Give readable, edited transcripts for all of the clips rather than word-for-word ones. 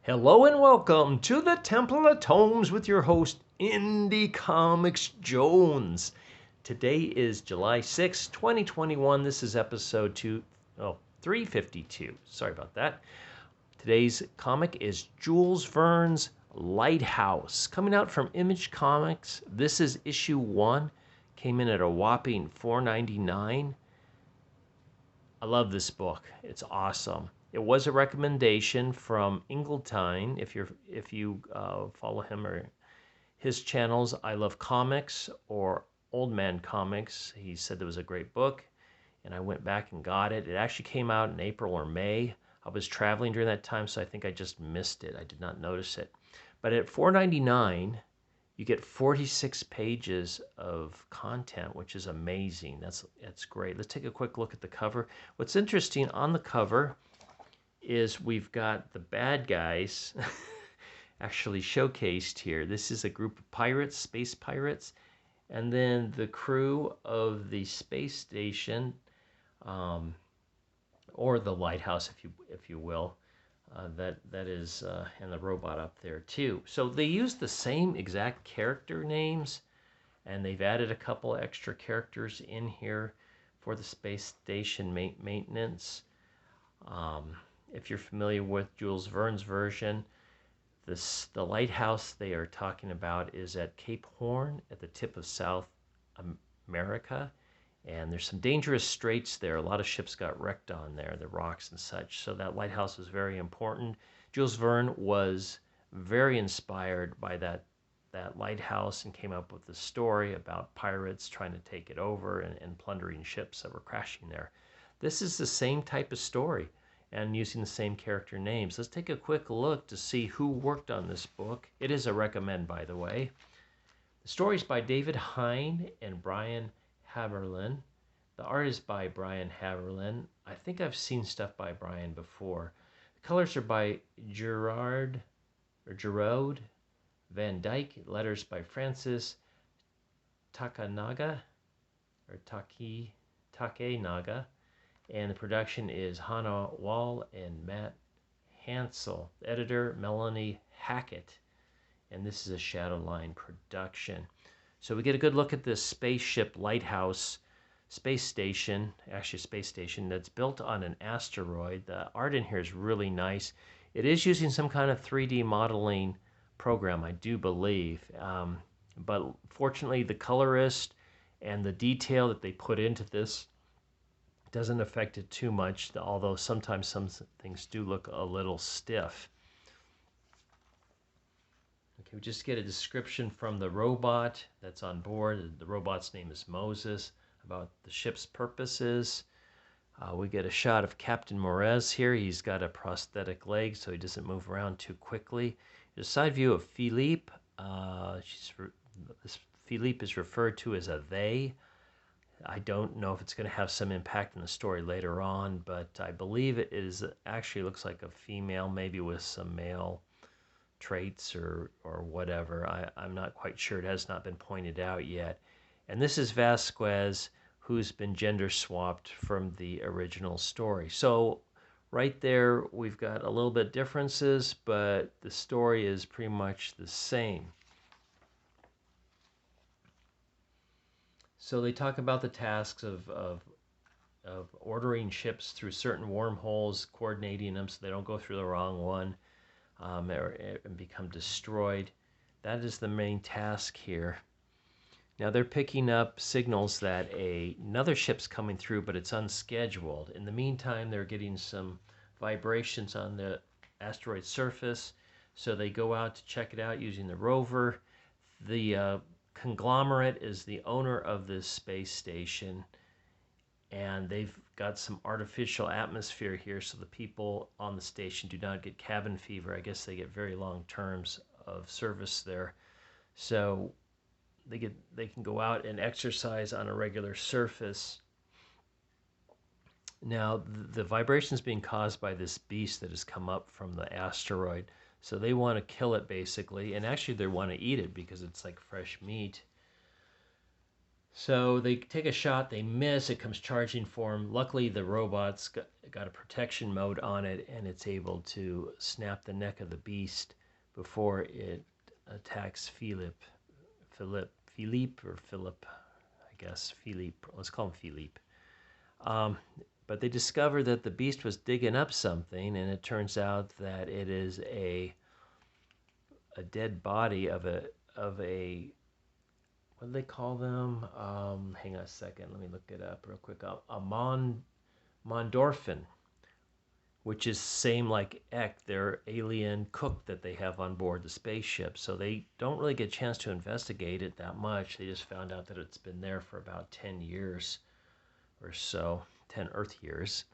Hello and welcome to the Temple of Tomes with your host, Indie Comics Jones. Today is July 6, 2021. This is episode 352. Sorry about that. Today's comic is Jules Verne's Lighthouse, coming out from Image Comics. This is issue 1. Came in at a whopping $4.99. I love this book. It's awesome. It was a recommendation from Ingletine. If you follow him or his channels, I Love Comics or Old Man Comics, he said there was a great book, and I went back and got it. It actually came out in April or May. I was traveling during that time, so I think I just missed it. I did not notice it. But at $4.99, you get 46 pages of content, which is amazing. That's great. Let's take a quick look at the cover. What's interesting on the cover is we've got the bad guys actually showcased here. This is a group of pirates, space pirates, and then the crew of the space station, or the lighthouse, if you will. That is, and the robot up there too. So they use the same exact character names, and they've added a couple extra characters in here for the space station maintenance. If you're familiar with Jules Verne's version, the lighthouse they are talking about is at Cape Horn at the tip of South America. And there's some dangerous straits there. A lot of ships got wrecked on there, the rocks and such. So that lighthouse was very important. Jules Verne was very inspired by that lighthouse and came up with the story about pirates trying to take it over and plundering ships that were crashing there. This is the same type of story and using the same character names. Let's take a quick look to see who worked on this book. It is a recommend, by the way. The story is by David Hine and Brian Haberlin. The art is by Brian Haberlin. I think I've seen stuff by Brian before. The colors are by Gerard Van Dyke. Letters by Francis Takenaga. And the production is Hannah Wall and Matt Hansel. The editor, Melanie Hackett. And this is a Shadowline production. So we get a good look at this spaceship lighthouse space station that's built on an asteroid. The art in here is really nice. It is using some kind of 3D modeling program, I do believe. But fortunately, the colorist and the detail that they put into this doesn't affect it too much, although sometimes some things do look a little stiff. Okay, we just get a description from the robot that's on board. The robot's name is Moses, about the ship's purposes. We get a shot of Captain Morez here. He's got a prosthetic leg, so he doesn't move around too quickly. A side view of Philippe. Philippe is referred to as a they. I don't know if it's going to have some impact in the story later on, but I believe it is actually looks like a female, maybe with some male traits or whatever. I'm not quite sure. It has not been pointed out yet. And this is Vasquez, who's been gender swapped from the original story. So right there, we've got a little bit differences, but the story is pretty much the same. So they talk about the tasks of ordering ships through certain wormholes, coordinating them so they don't go through the wrong one and become destroyed. That is the main task here. Now they're picking up signals that another ship's coming through, but it's unscheduled. In the meantime, they're getting some vibrations on the asteroid surface, so they go out to check it out using the rover. The conglomerate is the owner of this space station, and they've got some artificial atmosphere here so the people on the station do not get cabin fever. I guess they get very long terms of service there, so they can go out and exercise on a regular surface. Now the vibrations being caused by this beast that has come up from the asteroid. So they want to kill it basically, and actually they want to eat it because it's like fresh meat. So they take a shot, they miss, it comes charging for him. Luckily, the robot's got a protection mode on it, and it's able to snap the neck of the beast before it attacks Philippe, I guess. Philippe, let's call him Philippe. Um, but they discover that the beast was digging up something, and it turns out that it is a dead body of a what do they call them? Hang on a second, let me look it up real quick. A Mondorphin, which is same like Ek, their alien cook that they have on board the spaceship. So they don't really get a chance to investigate it that much. They just found out that it's been there for about 10 years or so, 10 Earth years.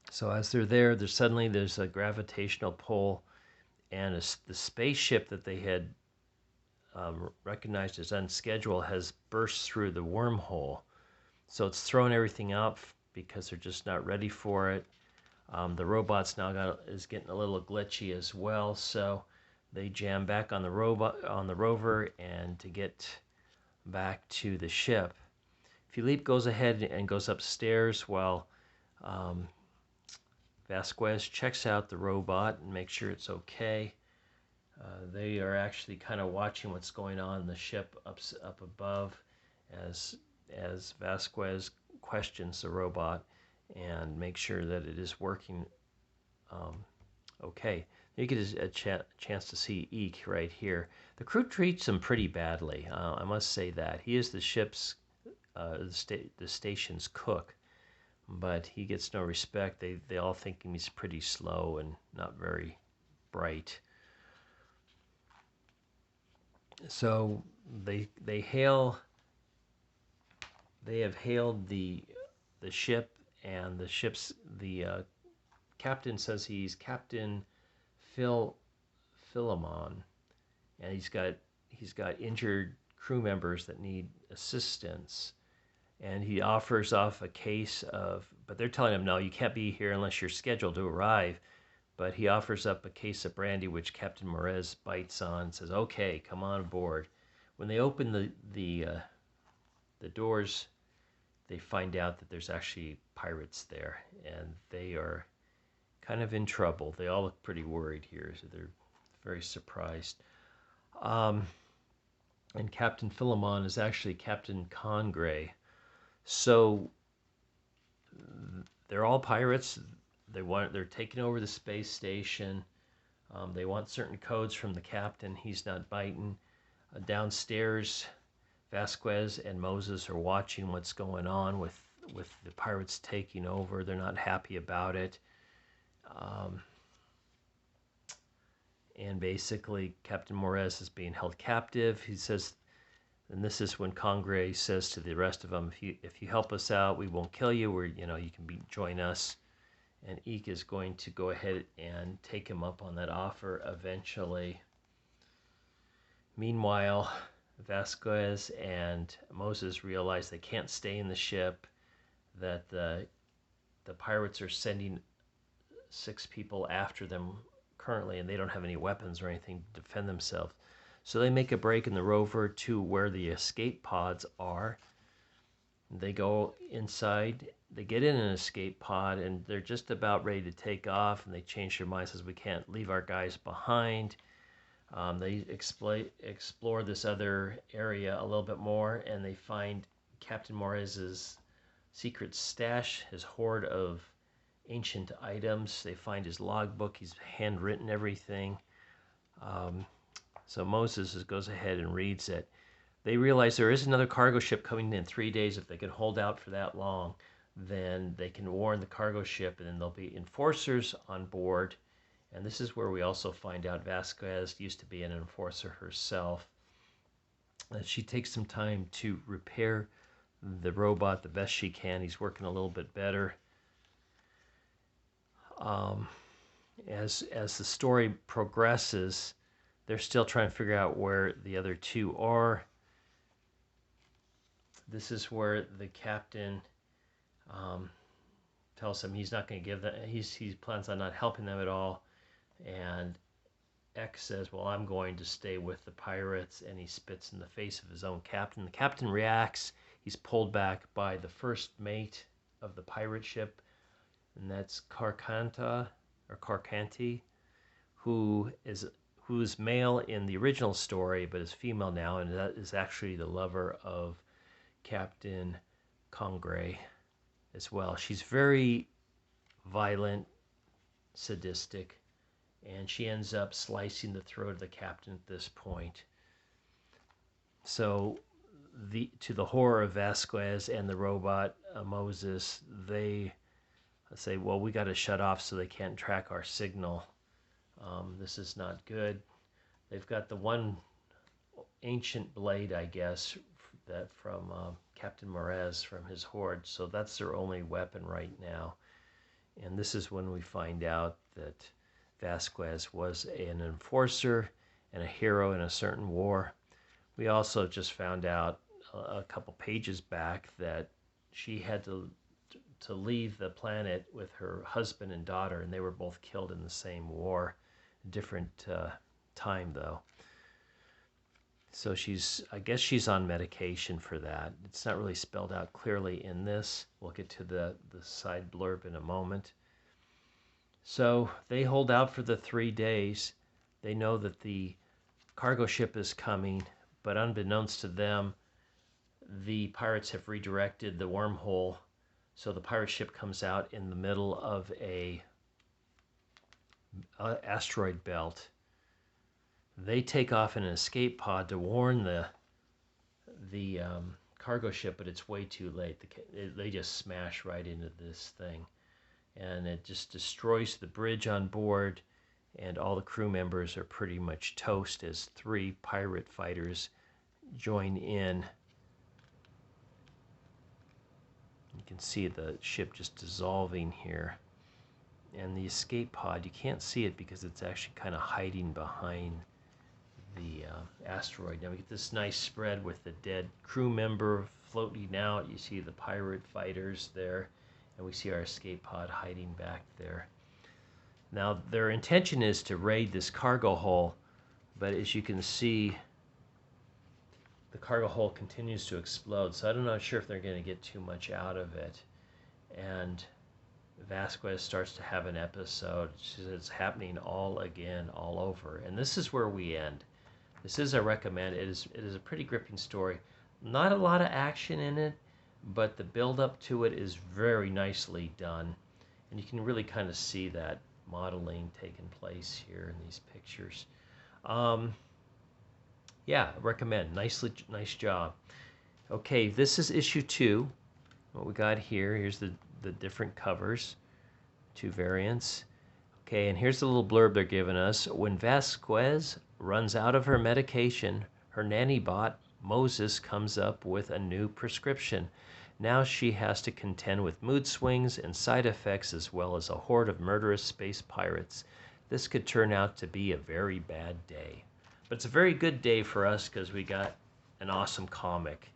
So as they're there, there's a gravitational pull, and the spaceship that they had recognized as unscheduled has burst through the wormhole. So it's thrown everything out because they're just not ready for it. The robot's now is getting a little glitchy as well, so they jam back on the rover, and to get back to the ship, Philippe goes ahead and goes upstairs while Vasquez checks out the robot and makes sure it's okay. They are actually kind of watching what's going on in the ship up above as Vasquez questions the robot and make sure that it is working okay. You get a chance to see Eek right here. The crew treats him pretty badly. I must say that. He is the ship's, the station's cook, but he gets no respect. They all think he's pretty slow and not very bright. So they have hailed the ship, and the captain says he's Captain Philemon, and he's got injured crew members that need assistance, and he offers off a case of, but they're telling him, no, you can't be here unless you're scheduled to arrive. But he offers up a case of brandy, which Captain Morez bites on and says, okay, come on board. When they open the doors, they find out that there's actually pirates there, and they are kind of in trouble. They all look pretty worried here, so they're very surprised. And Captain Philemon is actually Captain Congray. So they're all pirates. They're taking over the space station. They want certain codes from the captain. He's not biting. Downstairs, Vasquez and Moses are watching what's going on with the pirates taking over. They're not happy about it. And basically, Captain Morez is being held captive. He says, and this is when Congray says to the rest of them, if you help us out, we won't kill you. You can join us. And Eek is going to go ahead and take him up on that offer eventually. Meanwhile, Vasquez and Moses realize they can't stay in the ship, that the pirates are sending 6 people after them currently, and they don't have any weapons or anything to defend themselves. So they make a break in the rover to where the escape pods are. They go inside, they get in an escape pod, and they're just about ready to take off, and they change their minds, says we can't leave our guys behind. They explore this other area a little bit more, and they find Captain Morez's secret stash, his hoard of ancient items. They find his logbook. He's handwritten everything. So Moses goes ahead and reads it. They realize there is another cargo ship coming in 3 days. If they can hold out for that long, then they can warn the cargo ship, and then there'll be enforcers on board. And this is where we also find out Vasquez used to be an enforcer herself. She takes some time to repair the robot the best she can. He's working a little bit better. As the story progresses, they're still trying to figure out where the other two are. This is where the captain tells him he's not going to give them. He plans on not helping them at all. And Ek Jack says, well, I'm going to stay with the pirates, and he spits in the face of his own captain. The captain reacts. He's pulled back by the first mate of the pirate ship, and that's Carcanti, who's male in the original story, but is female now, and that is actually the lover of Captain Congray as well. She's very violent, sadistic, and she ends up slicing the throat of the captain at this point. So, to the horror of Vasquez and the robot Moses, they say, well, we got to shut off so they can't track our signal. This is not good. They've got the one ancient blade, I guess, that from Captain Morez from his horde. So that's their only weapon right now. And this is when we find out that Vasquez was an enforcer and a hero in a certain war. We also just found out a couple pages back that she had to leave the planet with her husband and daughter, and they were both killed in the same war. Different time, though. So I guess she's on medication for that. It's not really spelled out clearly in this. We'll get to the side blurb in a moment. So they hold out for the 3 days. They know that the cargo ship is coming, but unbeknownst to them, the pirates have redirected the wormhole. So the pirate ship comes out in the middle of a asteroid belt. They take off in an escape pod to warn the cargo ship, but it's way too late. They just smash right into this thing, and it just destroys the bridge on board, and all the crew members are pretty much toast as 3 pirate fighters join in. You can see the ship just dissolving here. And the escape pod, you can't see it because it's actually kind of hiding behind the asteroid. Now we get this nice spread with the dead crew member floating out. You see the pirate fighters there, and we see our escape pod hiding back there. Now their intention is to raid this cargo hull, but as you can see, the cargo hull continues to explode, so I'm not sure if they're going to get too much out of it. And Vasquez starts to have an episode. She says it's happening all again, all over. And this is where we end. This is, I recommend. It is a pretty gripping story. Not a lot of action in it, but the build up to it is very nicely done. And you can really kind of see that modeling taking place here in these pictures. Yeah, recommend. Nice job. Okay, this is issue 2. What we got here, here's the different covers, 2 variants. Okay, and here's the little blurb they're giving us. When Vasquez runs out of her medication, her nanny bot, Moses, comes up with a new prescription. Now she has to contend with mood swings and side effects as well as a horde of murderous space pirates. This could turn out to be a very bad day. But it's a very good day for us because we got an awesome comic.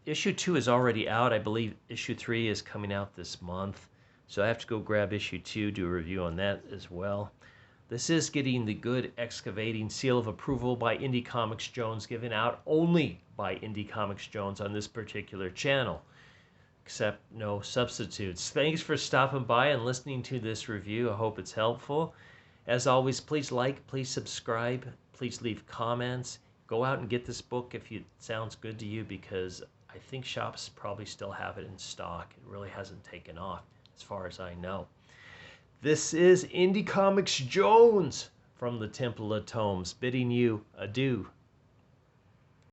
Issue 2 is already out. I believe issue 3 is coming out this month. So I have to go grab issue 2, do a review on that as well. This is getting the good excavating seal of approval by Indie Comics Jones, given out only by Indie Comics Jones on this particular channel, except no substitutes. Thanks for stopping by and listening to this review. I hope it's helpful. As always, please like, please subscribe, please leave comments. Go out and get this book if it sounds good to you, because I think shops probably still have it in stock. It really hasn't taken off as far as I know. This is Indie Comics Jones from the Temple of Tomes bidding you adieu.